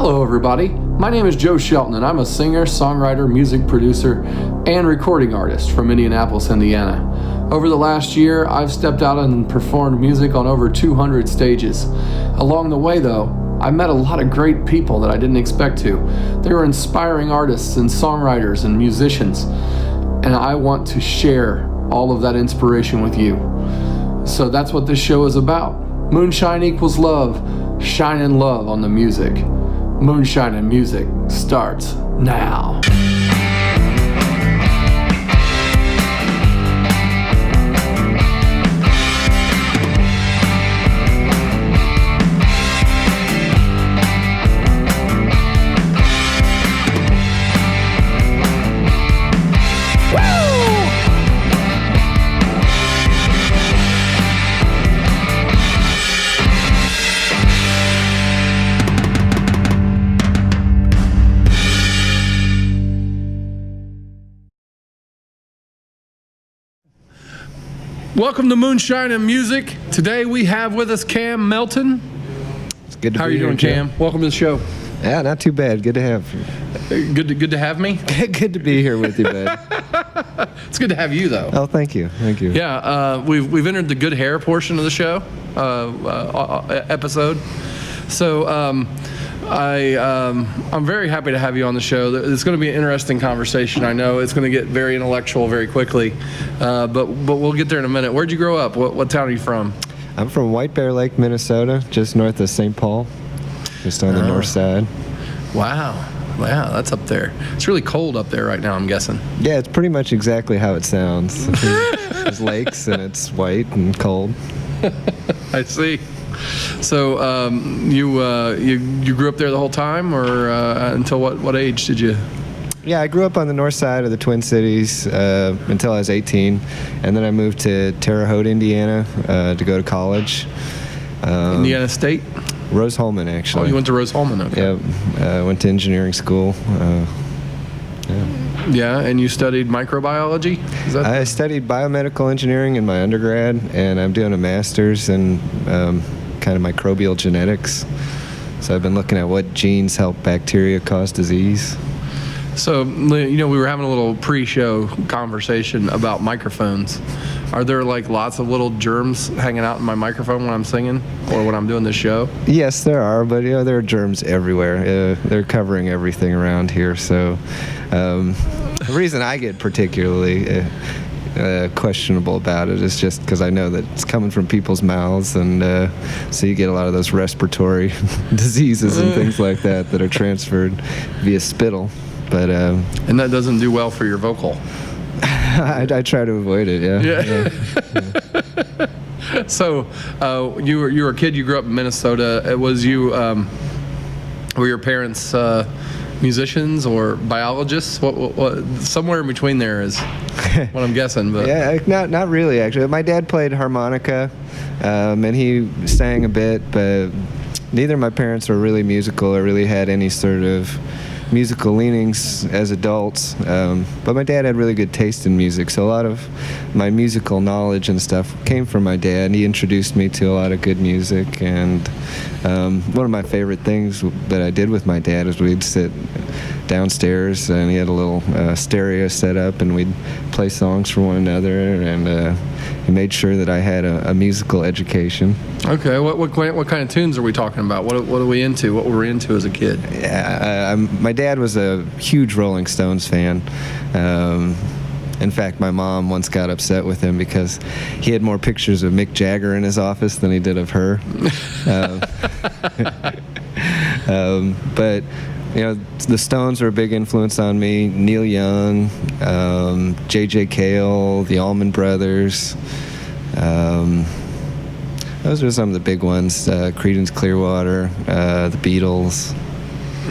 Hello everybody, my name is Joe Shelton and I'm a singer, songwriter, music producer, and recording artist from Indianapolis, Indiana. Over the last year, I've stepped out and performed music on over 200 stages. Along the way though, I met a lot of great people that I didn't expect to. They were inspiring artists and songwriters and musicians, and I want to share all of that inspiration with you. So that's what this show is about. Moonshine equals love, shine in love on the music. Moonshine and music starts now. Welcome to Moonshine and Music. Today we have with us Cam Melton. It's good to How be are you here, doing, Cam? Welcome to the show. Yeah, not too bad. Good to have you. Good to have me? Good to be here with you, bud. It's good to have you, though. Oh, thank you. Thank you. Yeah, we've entered the good hair portion of the show episode. So I'm very happy to have you on the show. It's going to be an interesting conversation. I know it's going to get very intellectual very quickly, but we'll get there in a minute. Where'd you grow up? What town are you from? I'm from White Bear Lake, Minnesota, just north of St. Paul, just on the north side. Wow, that's up there. It's really cold up there right now, I'm guessing. Yeah, it's pretty much exactly how it sounds. There's lakes, and it's white and cold. I see. So you grew up there the whole time, or until what age did you? Yeah, I grew up on the north side of the Twin Cities until I was 18, and then I moved to Terre Haute, Indiana, to go to college. Indiana State? Rose-Hulman, actually. Oh, you went to Rose-Hulman, okay. Yeah, went to engineering school. Yeah, and you studied microbiology? I studied biomedical engineering in my undergrad, and I'm doing a master's in kind of microbial genetics. So I've been looking at what genes help bacteria cause disease. So, we were having a little pre-show conversation about microphones. Are there like lots of little germs hanging out in my microphone when I'm singing or when I'm doing this show? Yes, there are, but there are germs everywhere. They're covering everything around here. So the reason I get particularly questionable about it is just because I know that it's coming from people's mouths, and so you get a lot of those respiratory diseases and things like that are transferred via spittle. But and that doesn't do well for your vocal. I try to avoid it. Yeah. So you were a kid. You grew up in Minnesota. Was you were your parents musicians or biologists? What somewhere in between there is what I'm guessing. But yeah, not really actually. My dad played harmonica, and he sang a bit, but neither of my parents were really musical or really had any sort of musical leanings as adults, but my dad had really good taste in music, so a lot of my musical knowledge and stuff came from my dad, and he introduced me to a lot of good music. And one of my favorite things that I did with my dad is we'd sit downstairs, and he had a little stereo set up, and we'd play songs for one another, and he made sure that I had a musical education. Okay, what kind of tunes are we talking about? What are we into? What were we into as a kid? Yeah, my dad was a huge Rolling Stones fan. In fact, my mom once got upset with him because he had more pictures of Mick Jagger in his office than he did of her. But the Stones were a big influence on me. Neil Young, J.J. Cale, the Allman Brothers. Those were some of the big ones. Creedence Clearwater, the Beatles.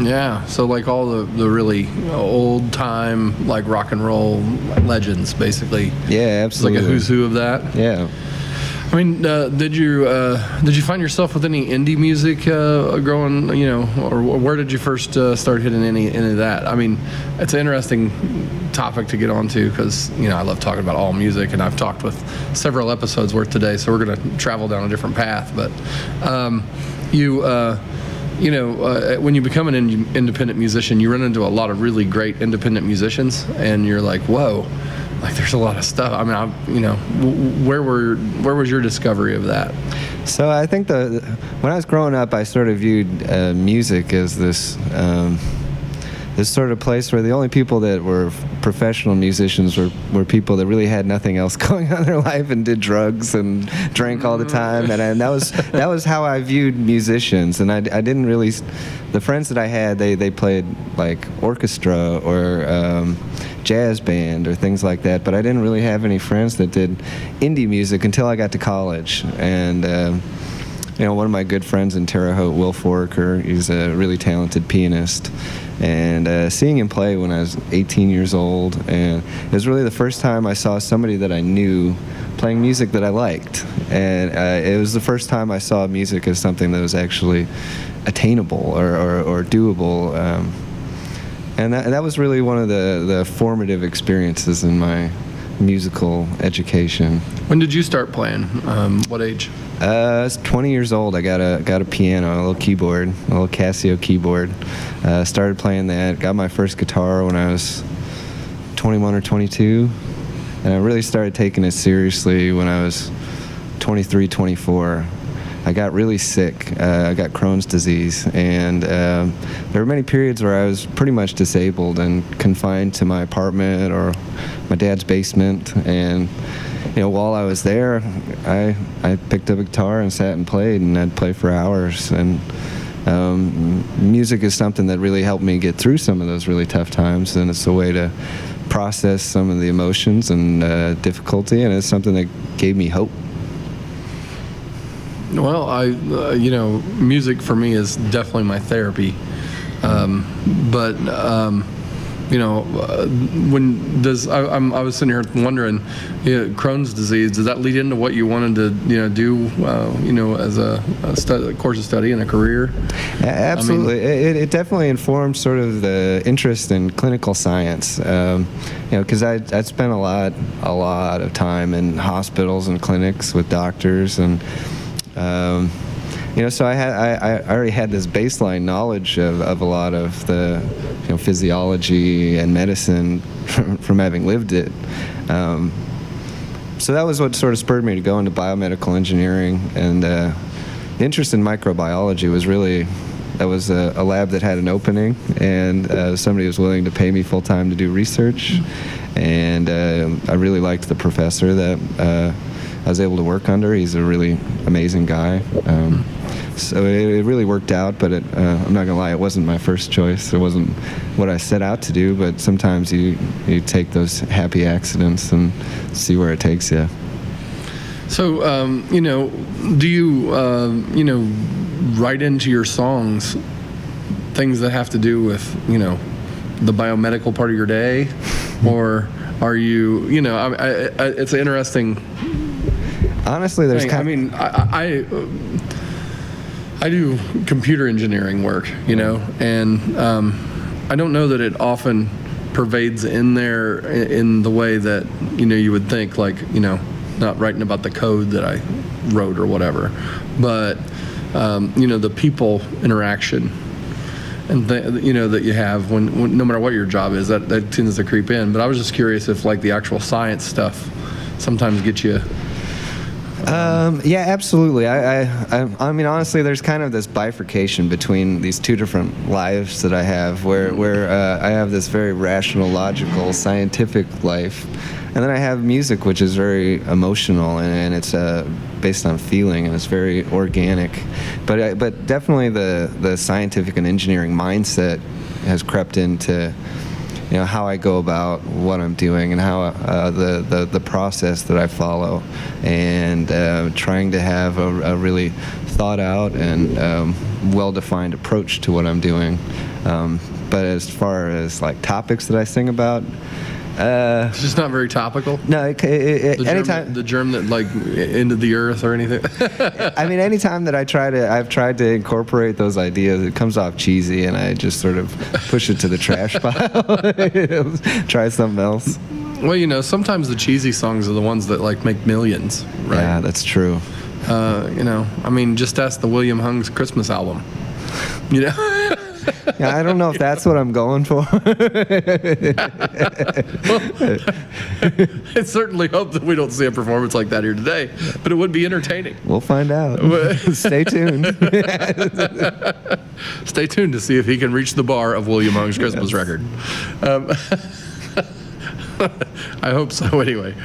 Yeah, so like all the really old time like rock and roll legends, basically. Yeah, absolutely. Like a who's who of that. Yeah. I mean, did you find yourself with any indie music growing, or where did you first start hitting any of that? I mean, it's an interesting topic to get onto because, I love talking about all music, and I've talked with several episodes worth today, so we're going to travel down a different path. But when you become an independent musician, you run into a lot of really great independent musicians, and you're like, whoa, like there's a lot of stuff. I mean, where was your discovery of that? So I think when I was growing up, I sort of viewed music as this sort of place where the only people that were professional musicians were people that really had nothing else going on in their life and did drugs and drank all the time, and that was how I viewed musicians. And I didn't really, the friends that I had, they played like orchestra or jazz band or things like that, but I didn't really have any friends that did indie music until I got to college. And one of my good friends in Terre Haute, Will Foraker, he's a really talented pianist. And seeing him play when I was 18 years old, and it was really the first time I saw somebody that I knew playing music that I liked. And it was the first time I saw music as something that was actually attainable or doable. And that was really one of the formative experiences in my musical education. When did you start playing? What age? I was 20 years old. I got a piano, a little keyboard, a little Casio keyboard. Started playing that. Got my first guitar when I was 21 or 22. And I really started taking it seriously when I was 23, 24. I got really sick. I got Crohn's disease, and there were many periods where I was pretty much disabled and confined to my apartment or my dad's basement. And while I was there, I picked up a guitar and sat and played, and I'd play for hours. And music is something that really helped me get through some of those really tough times, and it's a way to process some of the emotions and difficulty, and it's something that gave me hope. Well, music for me is definitely my therapy. I was sitting here wondering, Crohn's disease, does that lead into what you wanted to, do, as a course of study and a career? Absolutely. It definitely informed sort of the interest in clinical science, because I'd spent a lot of time in hospitals and clinics with doctors, and so I already had this baseline knowledge of a lot of the physiology and medicine from having lived it. So that was what sort of spurred me to go into biomedical engineering, and the interest in microbiology was really, that was a lab that had an opening, and somebody was willing to pay me full time to do research, and I really liked the professor that I was able to work under. He's a really amazing guy. So it really worked out, but I'm not gonna lie, it wasn't my first choice. It wasn't what I set out to do, but sometimes you take those happy accidents and see where it takes you. So, do you, write into your songs things that have to do with, the biomedical part of your day? Or are you, it's an interesting... Honestly, there's I do computer engineering work, and I don't know that it often pervades in there in the way that, you would think, like, not writing about the code that I wrote or whatever, but, the people interaction and, that you have when no matter what your job is, that tends to creep in. But I was just curious if, like, the actual science stuff sometimes gets you... Yeah, absolutely. I mean, honestly, there's kind of this bifurcation between these two different lives that I have, where I have this very rational, logical, scientific life, and then I have music, which is very emotional, and it's based on feeling, and it's very organic. But definitely the scientific and engineering mindset has crept into how I go about what I'm doing and how the process that I follow, and trying to have a really thought out and well-defined approach to what I'm doing. But as far as like topics that I sing about, it's just not very topical. No, anytime the germ that like ended the earth or anything. I mean, anytime that I've tried to incorporate those ideas, it comes off cheesy, and I just sort of push it to the trash pile. Try something else. Well, sometimes the cheesy songs are the ones that like make millions, right? Yeah, that's true. I mean, just ask the William Hung's Christmas album. You know. Yeah, I don't know if that's what I'm going for. I certainly hope that we don't see a performance like that here today, but it would be entertaining. We'll find out. Stay tuned. Stay tuned to see if he can reach the bar of William Hung's Christmas record. I hope so. Anyway,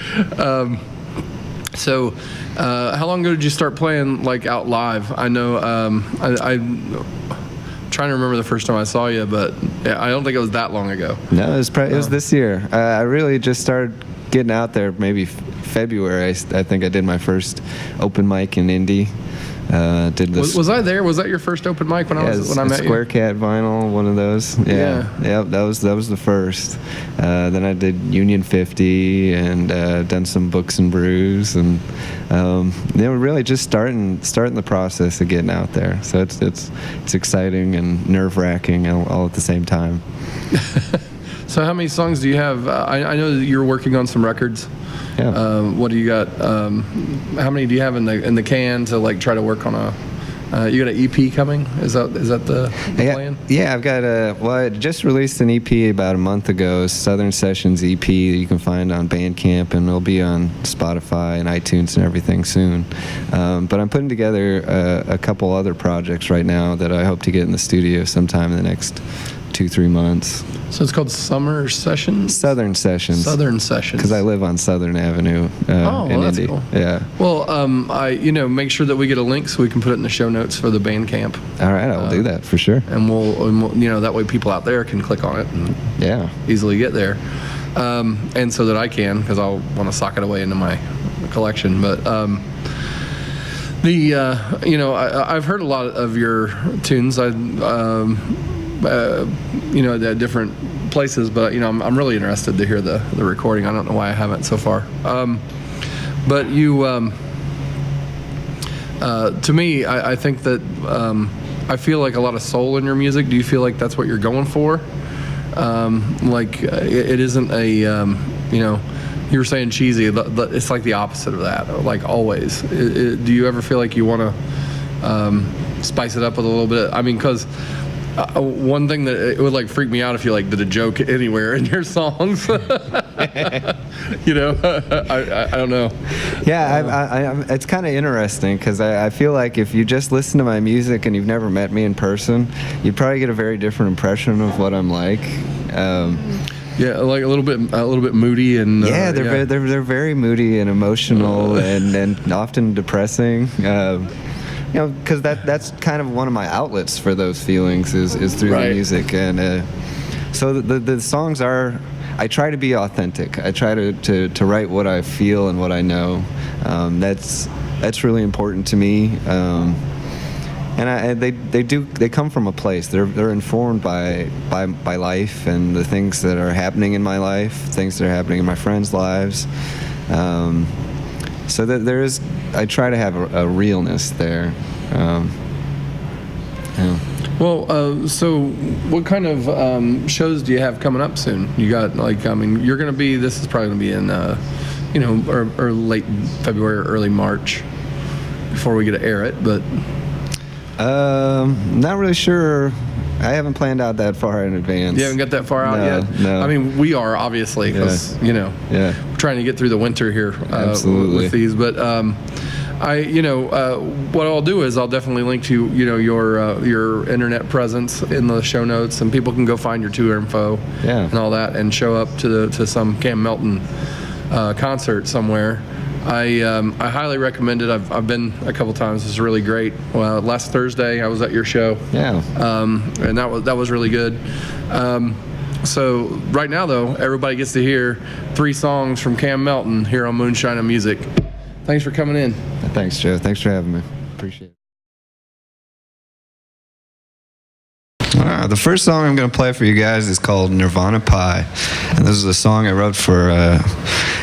so how long ago did you start playing like out live? I know I'm trying to remember the first time I saw you, but I don't think it was that long ago. No, it was this year. I really just started getting out there maybe February. I think I did my first open mic in Indy. Did this. Was I there? Was that your first open mic when I met you? Square Cat Vinyl, one of those. Yeah. Yep, that was the first. Then I did Union 50 and done some Books and Brews, and they were really just starting the process of getting out there. So it's exciting and nerve-wracking all at the same time. So how many songs do you have? I know that you're working on some records. Yeah. What do you got? How many do you have in the can to like try to work on a? You got an EP coming? Is that the plan? Yeah, I've got I just released an EP about a month ago. Southern Sessions EP that you can find on Bandcamp, and it'll be on Spotify and iTunes and everything soon. But I'm putting together a couple other projects right now that I hope to get in the studio sometime in the next 2-3 months. So it's called Summer Sessions? Southern Sessions. Southern Sessions. Because I live on Southern Avenue in that's Indy. Cool. Yeah. Well, make sure that we get a link so we can put it in the show notes for the Bandcamp. All right, I will do that for sure. And we'll that way people out there can click on it and easily get there. And so that I can, because I'll want to sock it away into my collection. But I've heard a lot of your tunes. At different places, but I'm really interested to hear the recording. I don't know why I haven't so far. But you, to me, I think that I feel like a lot of soul in your music. Do you feel like that's what you're going for? It isn't a, you were saying cheesy, but it's like the opposite of that. Like always. Do you ever feel like you want to spice it up with a little bit? I mean, because one thing that it would like freak me out if you like did a joke anywhere in your songs. I don't know. Yeah, it's kind of interesting because I feel like if you just listen to my music and you've never met me in person, you'd probably get a very different impression of what I'm like. Yeah, like a little bit moody and they're very moody and emotional and often depressing. Because that's kind of one of my outlets for those feelings is through the music, and so the songs are. I try to be authentic. I try to write what I feel and what I know. That's really important to me. And they come from a place. They're informed by life and the things that are happening in my life, things that are happening in my friends' lives. So that I try to have a realness there. So what kind of shows do you have coming up soon? You got you're going to be. This is probably going to be in, or late February or early March before we get to air it, but. Not really sure. I haven't planned out that far in advance. You haven't got that far out yet? No. I mean, we are, obviously, because, we're trying to get through the winter here with these. But what I'll do is I'll definitely link to, your internet presence in the show notes, and people can go find your tour info and all that and show up to some Cam Melton concert somewhere. I highly recommend it. I've been a couple times. It's really great. Well, last Thursday I was at your show. Yeah. And that was really good. So right now though, everybody gets to hear 3 songs from Cam Melton here on Moonshine and Music. Thanks for coming in. Thanks, Joe. Thanks for having me. Appreciate it. The first song I'm going to play for you guys is called Nirvana PI. And this is a song I wrote for an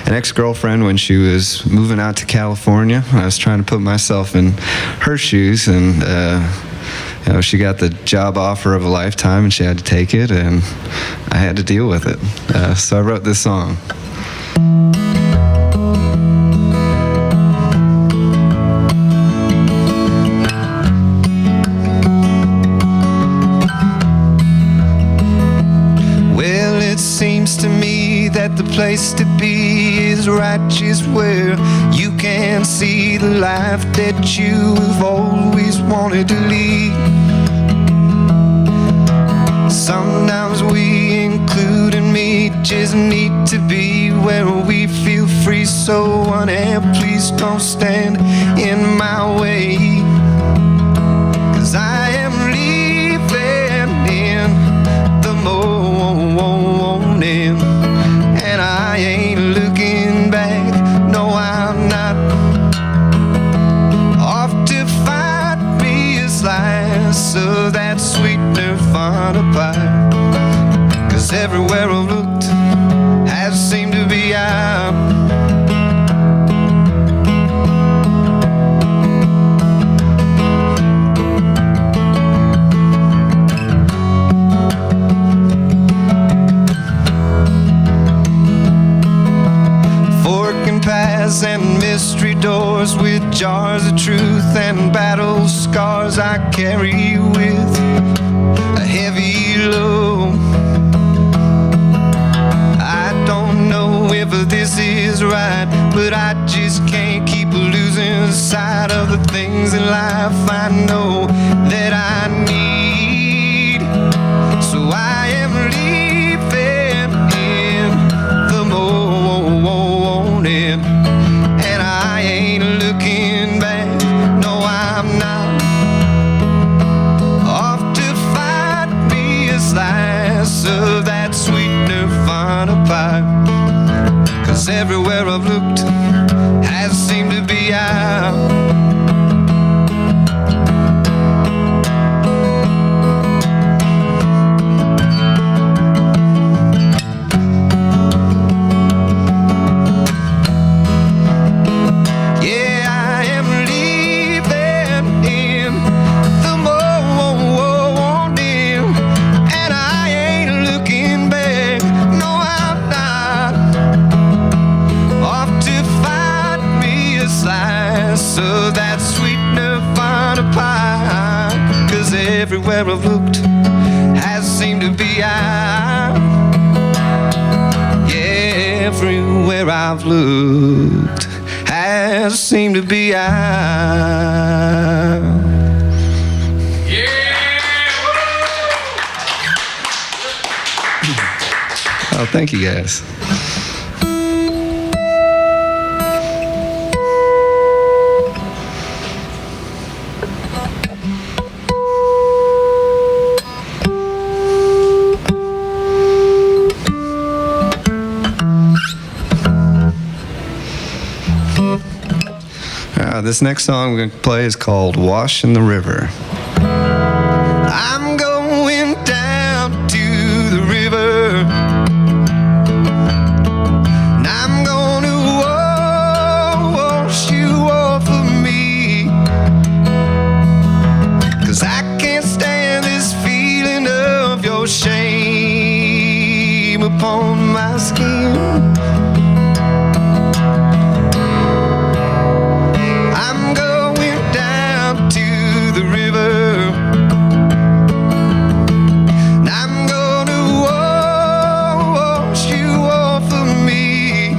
ex-girlfriend when she was moving out to California. I was trying to put myself in her shoes, and she got the job offer of a lifetime, and she had to take it, and I had to deal with it. So I wrote this song. but the place to be is right just where you can see the life that you've always wanted to lead. Sometimes we, including me, just need to be where we feel free. So honey, please don't stand in my way, 'cause I am leaving in the morning, and I ain't looking back. No, I'm not. Off to find me a slice of that sweet Nirvana pie, 'cause everywhere I've looked has seemed to be out. Forking paths and mystery doors with jars of truth and battle scars I carry with a heavy load. I don't know if this is right, but I just can't keep losing sight of the things in life I know that I need. So I am leaving in the morning, and I ain't looking back. No, I'm not. Off to find me a slice of that sweet Nirvana pie, 'cause everywhere I've looked has seemed to be out. Yeah, I am leaving in the morning, and I ain't looking back. No, I'm not. Off to find me a slice of that sweet Nirvana pie, 'cause everywhere I've looked has seemed to be out. Yeah, everywhere I've looked has seemed to be out. Oh, thank you guys. This next song we're going to play is called Wash in the River. I'm going down to the river, and I'm gonna wash you off of me, 'cause I can't stand this feeling of your shame upon my skin. I'm going down to the river, and I'm gonna wash you off of me,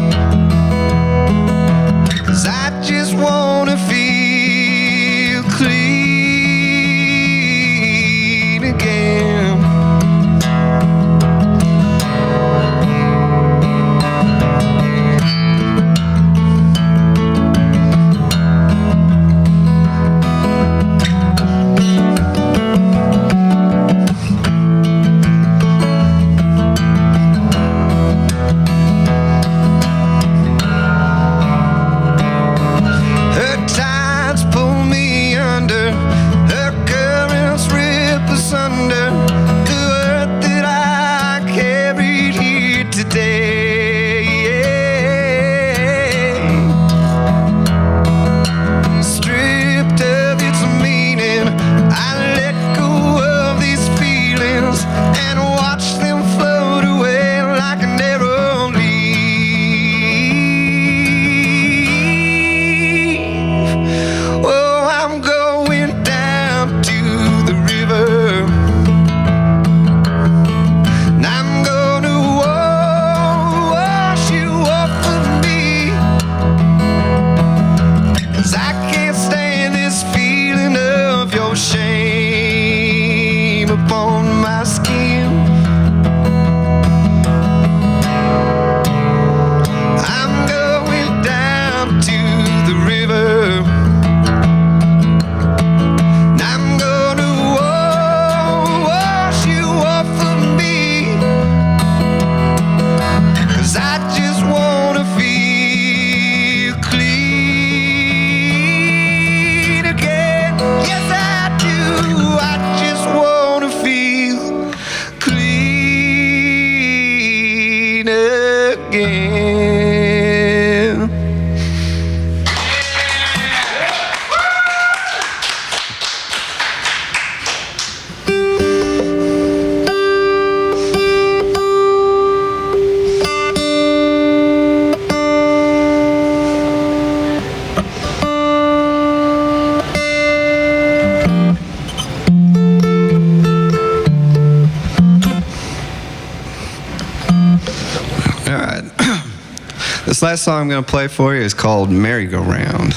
'cause I just wanna feel clean again. This last song I'm going to play for you is called Merry-Go-Round.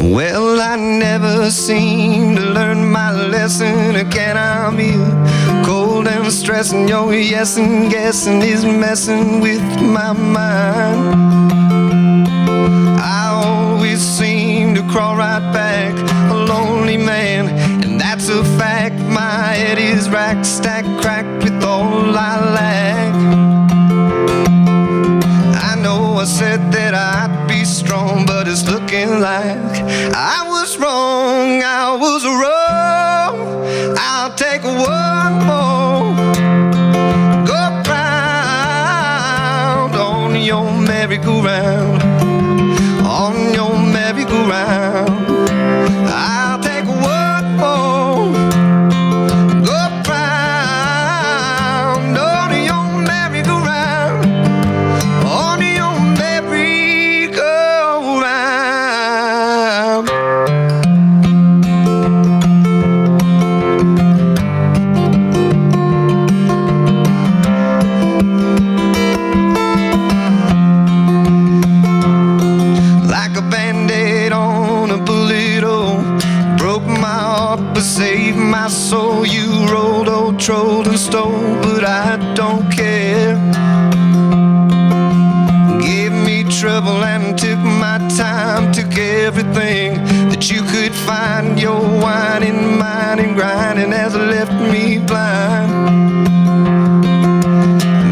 Well, I never seem to learn my lesson again. I'm here, cold and stressing. Your yes and guessing is messing with my mind. I always seem to crawl right back, a lonely man, and that's a fact. My head is racked, stacked, cracked with all I lack. I know I said that I'd be strong, but it's looking like I was wrong, I was wrong. I'll take one more go round on your merry-go-round, on your merry-go-round. I'll take one more go round on your merry-go-round, on your merry-go-round. Like a band-aid on a bullet hole, broke my heart but saved my soul. You rolled, oh, trolled and stole, but I don't care. Gave me trouble and took my time, took everything that you could find. Your whining, mine and grinding has left me blind.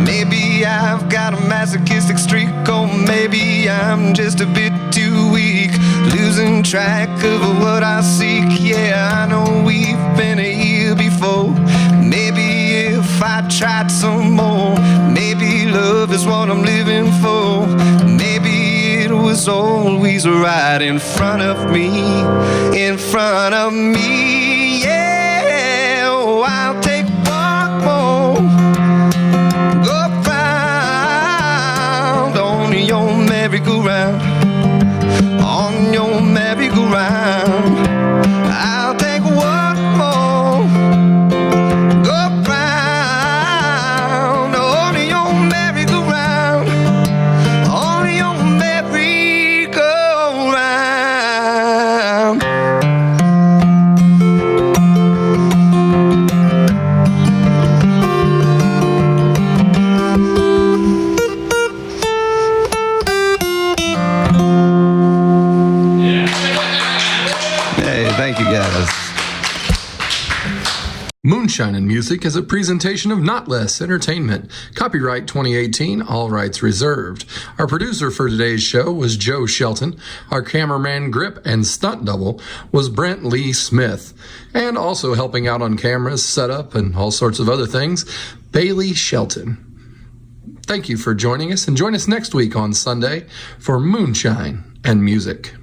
Maybe I've got a masochistic streak, or maybe I'm just a bit too weak, losing track of what I seek. Yeah, I know we've been here before. Maybe if I tried some more, maybe love is what I'm living for. Maybe it was always right in front of me, in front of me. Yeah, oh, I'll take one more go round on your merry-go-round, on your merry-go-round. I'll take one more go round on your merry-go-round, on your merry-go-round. Hey, thank you guys. Moonshine and Music is a presentation of Notlehs Entertainment. Copyright 2018, all rights reserved. Our producer for today's show was Joe Shelton. Our cameraman, grip, and stunt double was Brent Lee Smith. And also helping out on cameras, setup, and all sorts of other things, Bailey Shelton. Thank you for joining us, and join us next week on Sunday for Moonshine and Music.